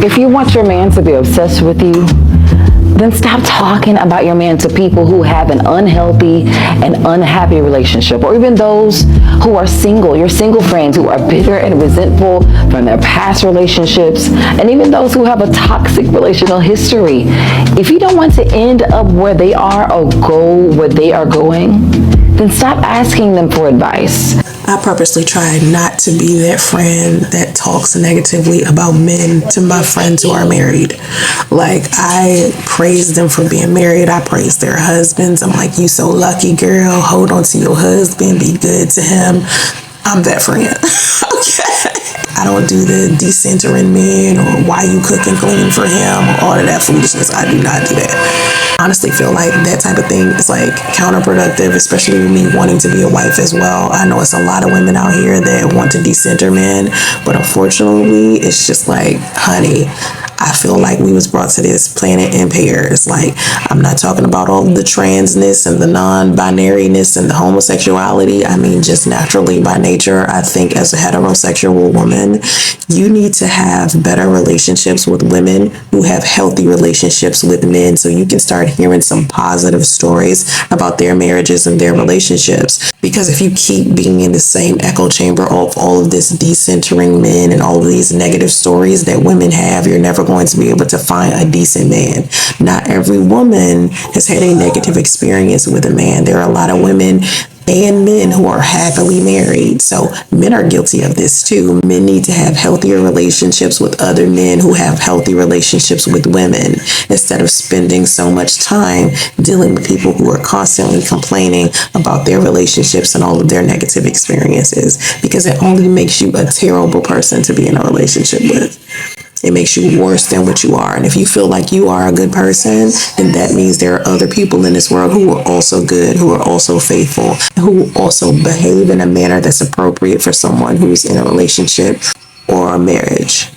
If you want your man to be obsessed with you, then stop talking about your man to people who have an unhealthy and unhappy relationship, or even those who are single, your single friends who are bitter and resentful from their past relationships, and even those who have a toxic relational history. If you don't want to end up where they are or go where they are going, then stop asking them for advice. I purposely try not to be that friend that talks negatively about men to my friends who are married. Like, I praise them for being married. I praise their husbands. I'm like, you so lucky, girl. Hold on to your husband. Be good to him. I'm that friend. Okay. I don't do the decentering men or why you cook and clean for him or all of that foolishness. I do not do that. I honestly feel like that type of thing is like counterproductive, especially with me wanting to be a wife as well. I know it's a lot of women out here that want to decenter men, but unfortunately, it's just like, honey, I feel like we was brought to this planet in pairs. Like, I'm not talking about all the transness and the non-binariness and the homosexuality. I mean, just naturally by nature, I think as a heterosexual woman, you need to have better relationships with women who have healthy relationships with men, so you can start hearing some positive stories about their marriages and their relationships. Because if you keep being in the same echo chamber of all of this decentering men and all of these negative stories that women have, you're never going to be able to find a decent man. Not every woman has had a negative experience with a man. There are a lot of women and men who are happily married. So men are guilty of this too. Men need to have healthier relationships with other men who have healthy relationships with women, instead of spending so much time dealing with people who are constantly complaining about their relationships and all of their negative experiences, because it only makes you a terrible person to be in a relationship with. It makes you worse than what you are. And if you feel like you are a good person, then that means there are other people in this world who are also good, who are also faithful, who also behave in a manner that's appropriate for someone who's in a relationship or a marriage.